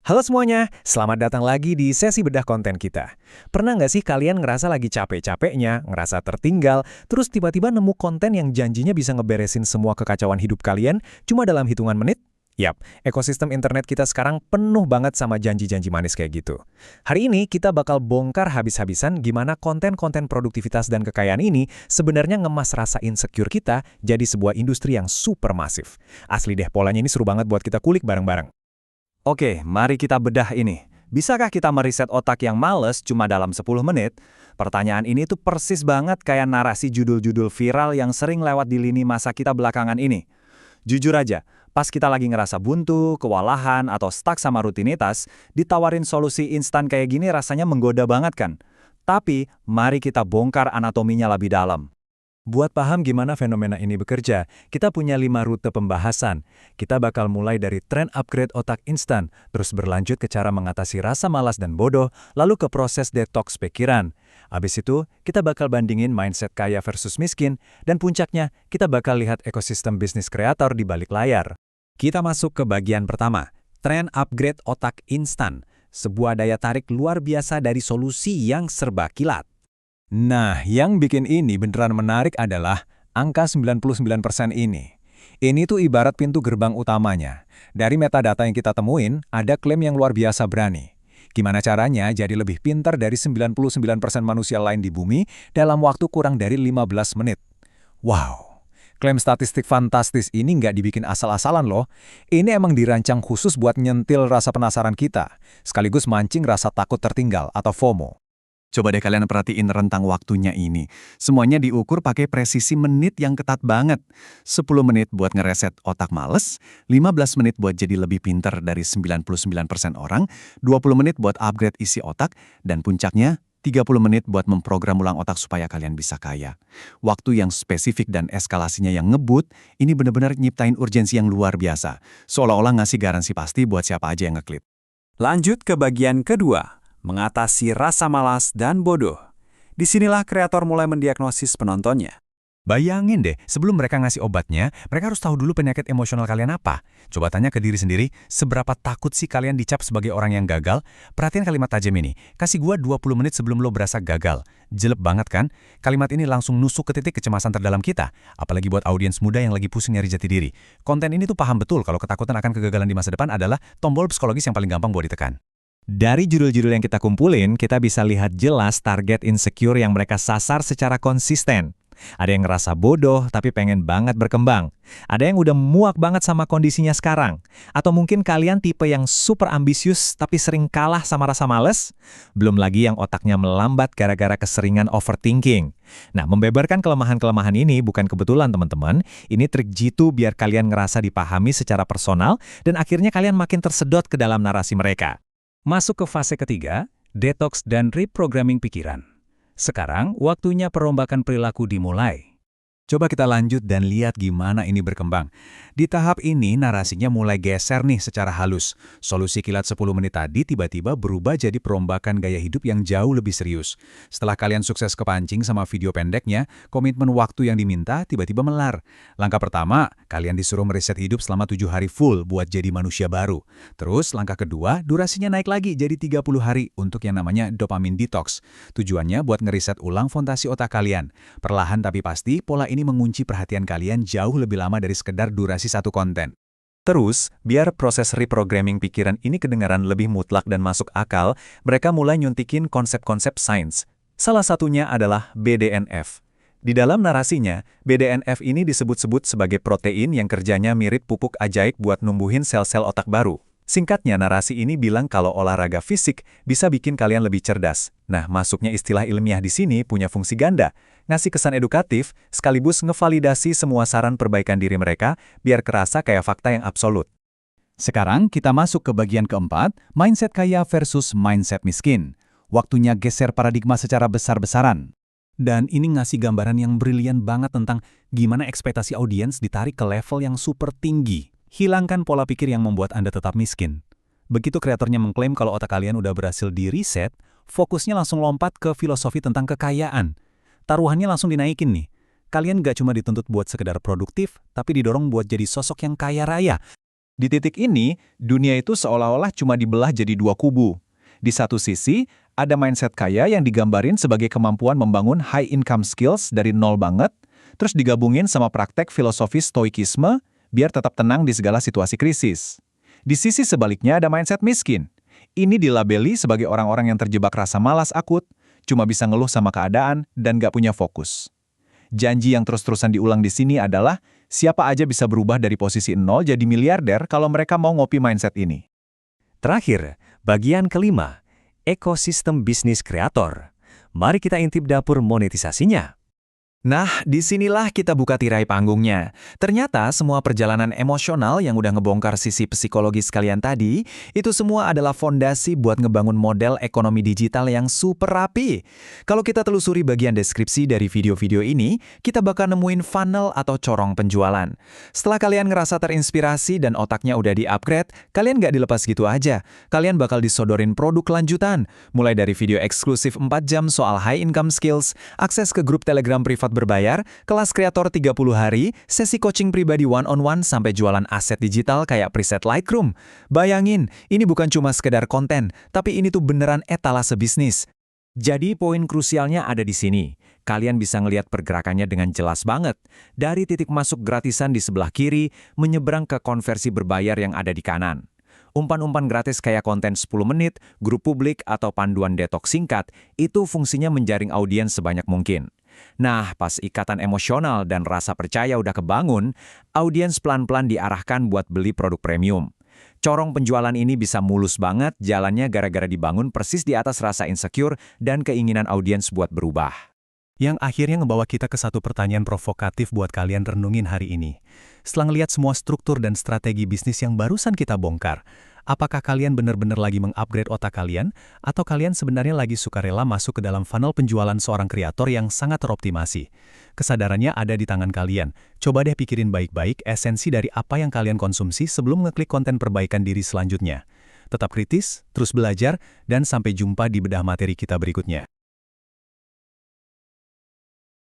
Halo semuanya, selamat datang lagi di sesi bedah konten kita. Pernah nggak sih kalian ngerasa lagi capek-capeknya, ngerasa tertinggal, terus tiba-tiba nemu konten yang janjinya bisa ngeberesin semua kekacauan hidup kalian cuma dalam hitungan menit? Yap, ekosistem internet kita sekarang penuh banget sama janji-janji manis kayak gitu. Hari ini kita bakal bongkar habis-habisan gimana konten-konten produktivitas dan kekayaan ini sebenarnya ngemas rasa insecure kita jadi sebuah industri yang super masif. Asli deh, polanya ini seru banget buat kita kulik bareng-bareng. Oke, mari kita bedah ini. Bisakah kita meriset otak yang males cuma dalam 10 menit? Pertanyaan ini tuh persis banget kayak narasi judul-judul viral yang sering lewat di lini masa kita belakangan ini. Jujur aja, pas kita lagi ngerasa buntu, kewalahan, atau stuck sama rutinitas, ditawarin solusi instan kayak gini rasanya menggoda banget kan? Tapi, mari kita bongkar anatominya lebih dalam. Buat paham gimana fenomena ini bekerja, kita punya 5 rute pembahasan. Kita bakal mulai dari tren upgrade otak instan, terus berlanjut ke cara mengatasi rasa malas dan bodoh, lalu ke proses detox pikiran. Abis itu, kita bakal bandingin mindset kaya versus miskin, dan puncaknya, kita bakal lihat ekosistem bisnis kreator di balik layar. Kita masuk ke bagian pertama, tren upgrade otak instan, sebuah daya tarik luar biasa dari solusi yang serba kilat. Nah, yang bikin ini beneran menarik adalah angka 99% ini. Ini tuh ibarat pintu gerbang utamanya. Dari metadata yang kita temuin, ada klaim yang luar biasa berani. Gimana caranya jadi lebih pintar dari 99% manusia lain di bumi dalam waktu kurang dari 15 menit? Wow, klaim statistik fantastis ini nggak dibikin asal-asalan loh. Ini emang dirancang khusus buat nyentil rasa penasaran kita, sekaligus mancing rasa takut tertinggal atau FOMO. Coba deh kalian perhatiin rentang waktunya ini. Semuanya diukur pakai presisi menit yang ketat banget. 10 menit buat ngereset otak males, 15 menit buat jadi lebih pinter dari 99% orang, 20 menit buat upgrade isi otak, dan puncaknya 30 menit buat memprogram ulang otak supaya kalian bisa kaya. Waktu yang spesifik dan eskalasinya yang ngebut, ini benar-benar nyiptain urgensi yang luar biasa. Seolah-olah ngasih garansi pasti buat siapa aja yang ngeklik. Lanjut ke bagian kedua. Mengatasi rasa malas dan bodoh. Disinilah kreator mulai mendiagnosis penontonnya. Bayangin deh, sebelum mereka ngasih obatnya, mereka harus tahu dulu penyakit emosional kalian apa. Coba tanya ke diri sendiri, seberapa takut sih kalian dicap sebagai orang yang gagal? Perhatiin kalimat tajam ini, kasih gua 20 menit sebelum lo berasa gagal. Jelek banget kan? Kalimat ini langsung nusuk ke titik kecemasan terdalam kita. Apalagi buat audiens muda yang lagi pusing nyari jati diri. Konten ini tuh paham betul kalau ketakutan akan kegagalan di masa depan adalah tombol psikologis yang paling gampang buat ditekan. Dari judul-judul yang kita kumpulin, kita bisa lihat jelas target insecure yang mereka sasar secara konsisten. Ada yang ngerasa bodoh tapi pengen banget berkembang. Ada yang udah muak banget sama kondisinya sekarang. Atau mungkin kalian tipe yang super ambisius tapi sering kalah sama rasa males. Belum lagi yang otaknya melambat gara-gara keseringan overthinking. Nah, membeberkan kelemahan-kelemahan ini bukan kebetulan teman-teman. Ini trik jitu biar kalian ngerasa dipahami secara personal dan akhirnya kalian makin tersedot ke dalam narasi mereka. Masuk ke fase ketiga, detox dan reprogramming pikiran. Sekarang, waktunya perombakan perilaku dimulai. Coba kita lanjut dan lihat gimana ini berkembang. Di tahap ini, narasinya mulai geser nih secara halus. Solusi kilat 10 menit tadi tiba-tiba berubah jadi perombakan gaya hidup yang jauh lebih serius. Setelah kalian sukses kepancing sama video pendeknya, komitmen waktu yang diminta tiba-tiba melar. Langkah pertama, kalian disuruh meriset hidup selama 7 hari full buat jadi manusia baru. Terus, langkah kedua, durasinya naik lagi jadi 30 hari untuk yang namanya dopamine detox. Tujuannya buat ngeriset ulang fondasi otak kalian. Perlahan tapi pasti, pola ini mengunci perhatian kalian jauh lebih lama dari sekedar durasi satu konten. Terus, biar proses reprogramming pikiran ini kedengaran lebih mutlak dan masuk akal, mereka mulai nyuntikin konsep-konsep sains. Salah satunya adalah BDNF. Di dalam narasinya, BDNF ini disebut-sebut sebagai protein yang kerjanya mirip pupuk ajaib buat numbuhin sel-sel otak baru. Singkatnya, narasi ini bilang kalau olahraga fisik bisa bikin kalian lebih cerdas. Nah, masuknya istilah ilmiah di sini punya fungsi ganda, ngasih kesan edukatif, sekaligus ngevalidasi semua saran perbaikan diri mereka, biar kerasa kayak fakta yang absolut. Sekarang kita masuk ke bagian keempat, mindset kaya versus mindset miskin. Waktunya geser paradigma secara besar-besaran. Dan ini ngasih gambaran yang brilian banget tentang gimana ekspektasi audiens ditarik ke level yang super tinggi. Hilangkan pola pikir yang membuat Anda tetap miskin. Begitu kreatornya mengklaim kalau otak kalian udah berhasil di-reset, fokusnya langsung lompat ke filosofi tentang kekayaan. Taruhannya langsung dinaikin nih. Kalian gak cuma dituntut buat sekedar produktif, tapi didorong buat jadi sosok yang kaya raya. Di titik ini, dunia itu seolah-olah cuma dibelah jadi dua kubu. Di satu sisi, ada mindset kaya yang digambarin sebagai kemampuan membangun high income skills dari nol banget, terus digabungin sama praktek filosofi stoikisme biar tetap tenang di segala situasi krisis. Di sisi sebaliknya ada mindset miskin. Ini dilabeli sebagai orang-orang yang terjebak rasa malas akut, cuma bisa ngeluh sama keadaan dan gak punya fokus. Janji yang terus-terusan diulang di sini adalah siapa aja bisa berubah dari posisi nol jadi miliarder kalau mereka mau ngopi mindset ini. Terakhir, bagian kelima, ekosistem bisnis kreator. Mari kita intip dapur monetisasinya. Nah, disinilah kita buka tirai panggungnya. Ternyata semua perjalanan emosional yang udah ngebongkar sisi psikologis kalian tadi, itu semua adalah fondasi buat ngebangun model ekonomi digital yang super rapi. Kalau kita telusuri bagian deskripsi dari video-video ini, kita bakal nemuin funnel atau corong penjualan. Setelah kalian ngerasa terinspirasi dan otaknya udah di-upgrade, kalian nggak dilepas gitu aja. Kalian bakal disodorin produk lanjutan, mulai dari video eksklusif 4 jam soal high income skills, akses ke grup Telegram privat berbayar, kelas kreator 30 hari, sesi coaching pribadi one-on-one sampai jualan aset digital kayak preset Lightroom. Bayangin, ini bukan cuma sekedar konten, tapi ini tuh beneran etalase bisnis. Jadi poin krusialnya ada di sini. Kalian bisa ngelihat pergerakannya dengan jelas banget. Dari titik masuk gratisan di sebelah kiri, menyeberang ke konversi berbayar yang ada di kanan. Umpan-umpan gratis kayak konten 10 menit, grup publik, atau panduan detox singkat, itu fungsinya menjaring audiens sebanyak mungkin. Nah, pas ikatan emosional dan rasa percaya udah kebangun, audiens pelan-pelan diarahkan buat beli produk premium. Corong penjualan ini bisa mulus banget jalannya gara-gara dibangun persis di atas rasa insecure dan keinginan audiens buat berubah. Yang akhirnya ngebawa kita ke satu pertanyaan provokatif buat kalian renungin hari ini. Setelah ngeliat semua struktur dan strategi bisnis yang barusan kita bongkar, apakah kalian benar-benar lagi mengupgrade otak kalian, atau kalian sebenarnya lagi sukarela masuk ke dalam funnel penjualan seorang kreator yang sangat teroptimasi? Kesadarannya ada di tangan kalian. Coba deh pikirin baik-baik esensi dari apa yang kalian konsumsi sebelum ngeklik konten perbaikan diri selanjutnya. Tetap kritis, terus belajar, dan sampai jumpa di bedah materi kita berikutnya.